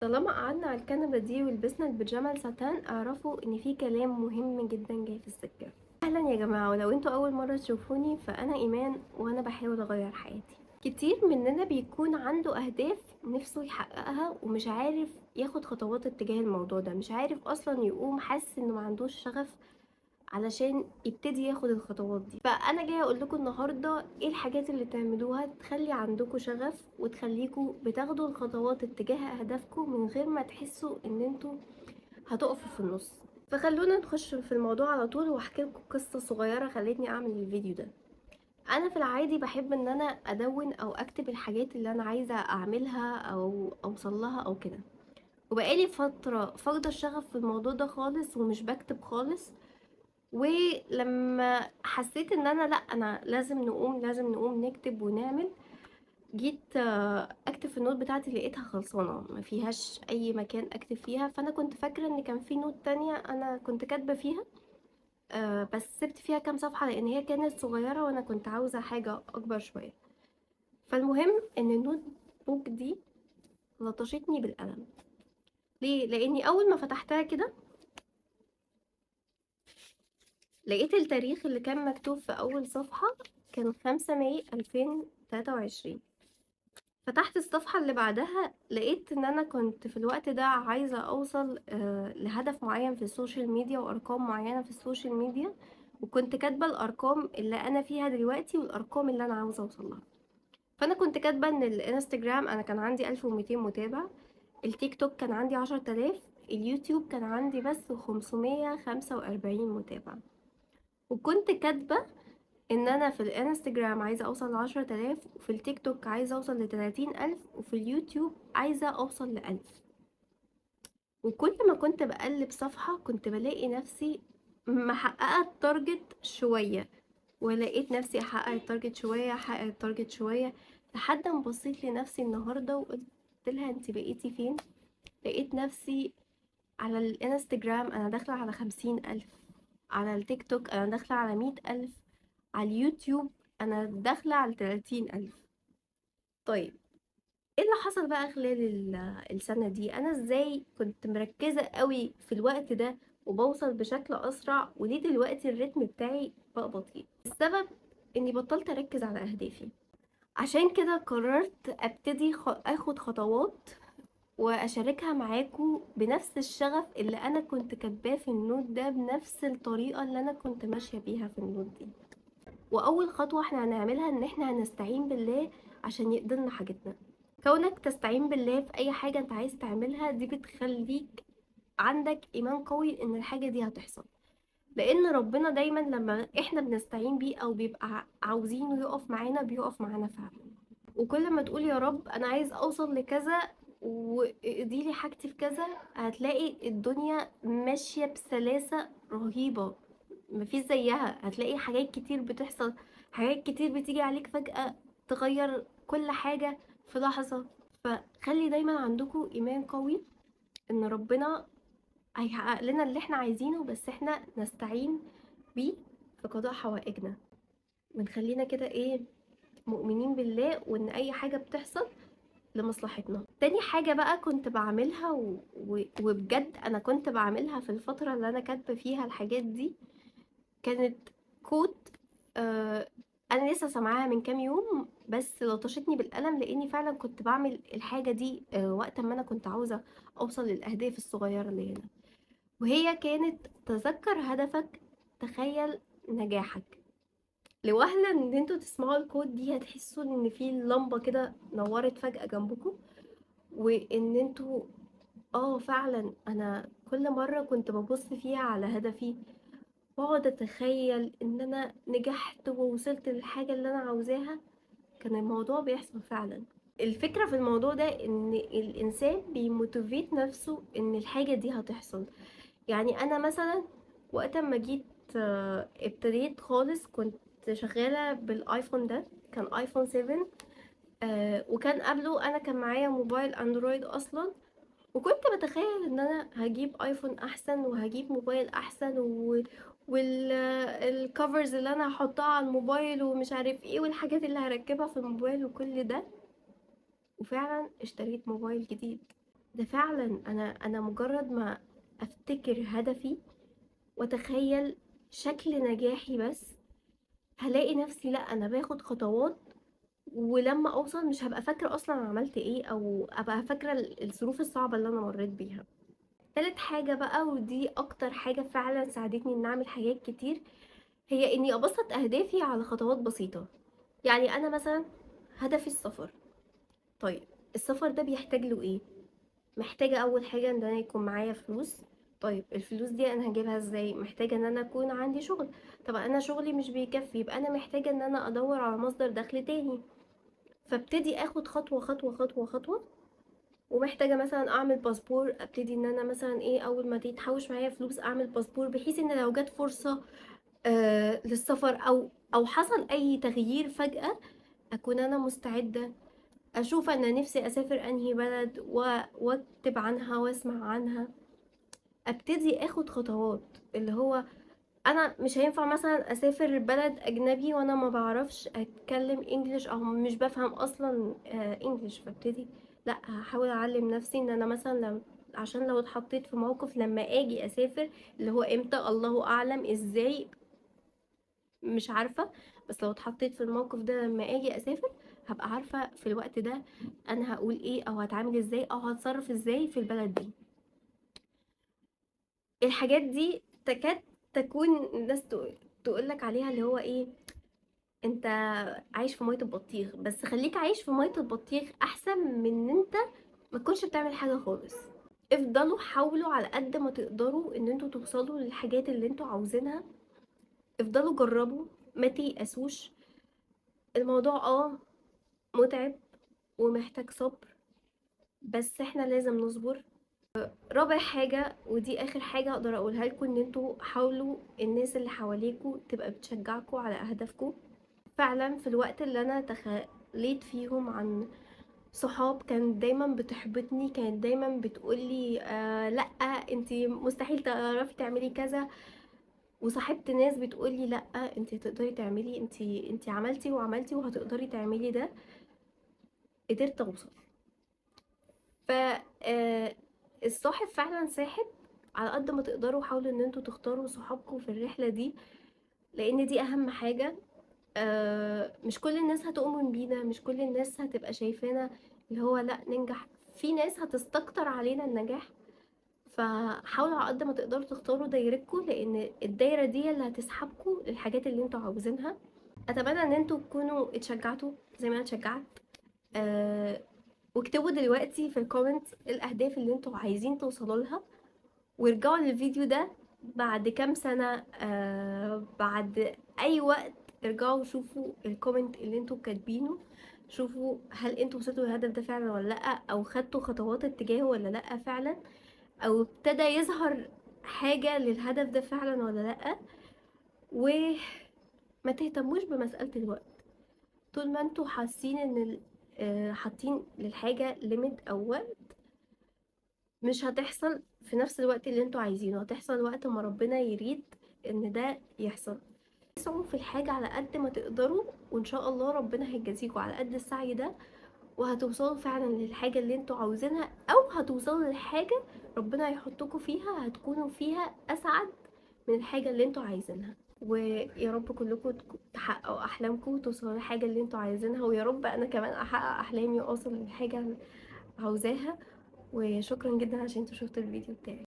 طالما قعدنا على الكنبة دي ولبسنا البيجامة الساتان اعرفوا ان في كلام مهم جدا جاي في السكة. اهلا يا جماعة، ولو انتوا اول مرة تشوفوني فانا ايمان وانا بحاول اغير حياتي. كتير مننا بيكون عنده اهداف نفسه يحققها ومش عارف ياخد خطوات اتجاه الموضوع ده، مش عارف اصلا يقوم، حاسس انه ما عندوش شغف علشان يبتدي ياخد الخطوات دي. فانا جايه اقول لكم النهارده ايه الحاجات اللي تعملوها تخلي عندكم شغف وتخليكم بتاخدوا الخطوات اتجاه اهدافكم من غير ما تحسوا ان انتوا هتقفوا في النص. فخلونا نخش في الموضوع على طول واحكي لكم قصه صغيره خلتني اعمل الفيديو ده. انا في العادي بحب ان انا ادون او اكتب الحاجات اللي انا عايزه اعملها او اوصل لها او كده، وبقالي فتره فاقده الشغف في الموضوع ده خالص ومش بكتب خالص. ولما حسيت ان انا لا، انا لازم نقوم نكتب ونعمل، جيت اكتب في النوت بتاعتي لقيتها خلصانه ما فيهاش اي مكان اكتب فيها. فانا كنت فاكره ان كان في نوت تانية انا كنت كاتبه فيها، بس سبت فيها كام صفحه لان هي كانت صغيره وانا كنت عاوزه حاجه اكبر شويه. فالمهم ان النوت بوك دي لطشتني بالقلم. ليه؟ لاني اول ما فتحتها كده لقيت التاريخ اللي كان مكتوب في أول صفحة كان 5 ماي 2023. فتحت الصفحة اللي بعدها لقيت ان انا كنت في الوقت ده عايزة اوصل لهدف معين في السوشيال ميديا وارقام معينة في السوشيال ميديا، وكنت كاتبة الارقام اللي انا فيها دلوقتي والارقام اللي انا عاوزة اوصلها. فانا كنت كاتبة ان الانستجرام انا كان عندي 1200 متابع، التيك توك كان عندي 10,000، اليوتيوب كان عندي بس 545 متابع. وكنت كاتبة ان انا في الانستجرام عايزة اوصل ل10,000، وفي التيك توك عايزة اوصل ل30,000، وفي اليوتيوب عايزة اوصل ل1000. وكل ما كنت بقلب صفحة كنت بلاقي نفسي محققة التارجت شوية، ولقيت نفسي احقق التارجت شوية، احقق التارجت شوية، لحد ما بصيت لنفسي النهاردة وقلت لها انت بقيتي فين. لقيت نفسي على الانستجرام انا داخلة على 50,000، على التيك توك انا داخلة على 100,000، على اليوتيوب انا داخله على 30,000. طيب ايه اللي حصل بقى خلال السنه دي؟ انا ازاي كنت مركزه قوي في الوقت ده وبوصل بشكل اسرع، وليه دلوقتي الريتم بتاعي بقى بطيء؟ السبب اني بطلت اركز على اهدافي. عشان كده قررت ابتدي اخد خطوات واشاركها معاكم بنفس الشغف اللي انا كنت كاتباه في النوت ده، بنفس الطريقه اللي انا كنت ماشيه بيها في النوت دي. واول خطوه احنا هنعملها ان احنا هنستعين بالله عشان يقدرنا حاجتنا. كونك تستعين بالله في اي حاجه انت عايز تعملها دي بتخليك عندك ايمان قوي ان الحاجه دي هتحصل، لان ربنا دايما لما احنا بنستعين بيه او بيبقى عاوزينه يقف معانا بيقف معانا فعلا. وكل ما تقول يا رب انا عايز اوصل لكذا وادي لي حاجتي في كذا، هتلاقي الدنيا ماشيه بسلاسه رهيبه مفيش زيها. هتلاقي حاجات كتير بتحصل، حاجات كتير بتيجي عليك فجأة تغير كل حاجة في لحظة. فخلي دايما عندكم إيمان قوي إن ربنا هيحقق لنا اللي احنا عايزينه، بس احنا نستعين بيه في قضاء حوائجنا، ونخلينا كده ايه، مؤمنين بالله وإن أي حاجة بتحصل لمصلحتنا. تاني حاجة بقى كنت بعملها وبجد أنا كنت بعملها في الفترة اللي أنا كاتبة فيها الحاجات دي، كانت كود. آه انا لسه سامعاها من كام يوم بس لطشتني بالقلم، لاني فعلا كنت بعمل الحاجه دي وقت ما انا كنت عاوزه اوصل للاهداف الصغيره اللي هنا. وهي كانت تذكر هدفك، تخيل نجاحك. لوهلة ان انتوا تسمعوا الكود دي هتحسوا ان في لمبه كده نورت فجاه جنبكم، وان انتوا فعلا انا كل مره كنت ببص فيها على هدفي واقعد اتخيل ان انا نجحت ووصلت للحاجة اللي انا عاوزاها، كان الموضوع بيحصل فعلا. الفكرة في الموضوع ده ان الانسان بيموتيفيت نفسه ان الحاجة دي هتحصل. يعني انا مثلا وقت ما جيت ابتديت خالص كنت شغالة بالايفون ده، كان ايفون 7. وكان قبله انا كان معايا موبايل اندرويد اصلا، وكنت بتخيل ان انا هجيب ايفون احسن وهجيب موبايل احسن والكفرز اللي انا هحطها على الموبايل ومش عارف ايه والحاجات اللي هركبها في الموبايل وكل ده. وفعلا اشتريت موبايل جديد. ده فعلا انا مجرد ما افتكر هدفي واتخيل شكل نجاحي بس، هلاقي نفسي لا انا باخد خطوات، ولما اوصل مش هبقى فاكره اصلا أنا عملت ايه، او ابقى فاكره الظروف الصعبه اللي انا مريت بيها. تالت حاجه بقى، ودي اكتر حاجه فعلا ساعدتني ان اعمل حاجات كتير، هي اني ابسط اهدافي على خطوات بسيطه. يعني انا مثلا هدفي السفر. طيب السفر ده بيحتاج له ايه؟ محتاجة أول حاجة إن أنا يكون معايا فلوس. طيب الفلوس دي أنا هجيبها ازاي؟ محتاجة إن أنا أكون عندي شغل. طب أنا شغلي مش بيكفي، يبقى أنا محتاجة إن أنا أدور على مصدر دخل تاني. فابتدي اخد خطوة خطوة خطوة خطوة. ومحتاجة مثلا أعمل باسبور، ابتدي إن أنا مثلا إيه، أول ما تتحوش معايا فلوس أعمل باسبور، بحيث إن لو جت فرصة للسفر، أو حصل أي تغيير فجأة، أكون أنا مستعدة. أشوف أنا نفسي أسافر أنهي بلد واكتب عنها واسمع عنها. ابتدي اخد خطوات، اللي هو انا مش هينفع مثلا اسافر بلد اجنبي وانا ما بعرفش اتكلم انجليش او مش بفهم اصلا انجليش. فابتدي لا هحاول اعلم نفسي ان انا مثلا عشان لو اتحطيت في موقف لما اجي اسافر، اللي هو امتى الله اعلم ازاي، مش عارفة. بس لو اتحطيت في الموقف ده لما اجي اسافر، هبقى عارفة في الوقت ده انا هقول ايه، او هتعامل ازاي، او هتصرف ازاي في البلد دي. الحاجات دي تكاد تكون الناس تقولك عليها اللي هو ايه، انت عايش في مية البطيخ، بس خليك عايش في مية البطيخ احسن من ان انت ما تكونش بتعمل حاجة خالص. افضلوا حاولوا على قد ما تقدروا ان انتوا توصلوا للحاجات اللي انتوا عاوزينها. افضلوا جربوا، ما تيأسوش. الموضوع متعب ومحتاج صبر، بس احنا لازم نصبر. رابع حاجة ودي اخر حاجة اقدر اقولها لكم، ان انتوا حاولوا الناس اللي حواليكوا تبقى بتشجعكوا على اهدافكم. فعلا في الوقت اللي انا تخليت فيهم عن صحاب كانت دايما بتحبطني، كانت دايما بتقولي لا انتي مستحيل تعرفي تعملي كذا، وصاحبت ناس بتقولي لا انتي تقدري تعملي، انتي عملتي وعملتي وهتقدري تعملي ده. قدرت اوصل. ف الصاحب فعلا ساحب. على قد ما تقدروا حاولوا ان انتوا تختاروا صحابكم في الرحلة دي، لان دي اهم حاجة. مش كل الناس هتؤمن بينا، مش كل الناس هتبقى شايفانا اللي هو لا ننجح. في ناس هتستكتر علينا النجاح. فحاولوا على قد ما تقدروا تختاروا دايرتكم، لان الدايرة دي اللي هتسحبكم للحاجات اللي انتوا عاوزينها. اتمنى ان انتوا تكونوا اتشجعتوا زي ما انا اتشجعت. أه واكتبوا دلوقتي في الكومنت الاهداف اللي انتوا عايزين توصلوا لها، وارجعوا للفيديو ده بعد كام سنة، بعد اي وقت. ارجعوا شوفوا الكومنت اللي انتوا كاتبينه، شوفوا هل انتوا وصلتوا للهدف ده فعلا ولا لا، او خدتوا خطوات اتجاهه ولا لا فعلا، او ابتدى يظهر حاجة للهدف ده فعلا ولا لا. وما تهتموش بمسألة الوقت. طول ما انتوا حاسين ان حاطين للحاجة ليميت او وقت، مش هتحصل في نفس الوقت اللي انتوا عايزينه، هتحصل وقت ما ربنا يريد ان ده يحصل. اسعوا في الحاجة على قد ما تقدروا، وان شاء الله ربنا هيجازيكوا على قد السعي ده، وهتوصلوا فعلا للحاجة اللي انتوا عاوزينها، او هتوصلوا للحاجة ربنا هيحطكوا فيها هتكونوا فيها اسعد من الحاجة اللي انتوا عايزينها. ويا رب كلكم تحققوا احلامكم وتوصلوا للحاجة اللي انتوا عايزينها، ويا رب انا كمان احقق احلامي واوصل للحاجة اللي عاوزاها. وشكرا جدا عشان انتوا شفتوا الفيديو بتاعي.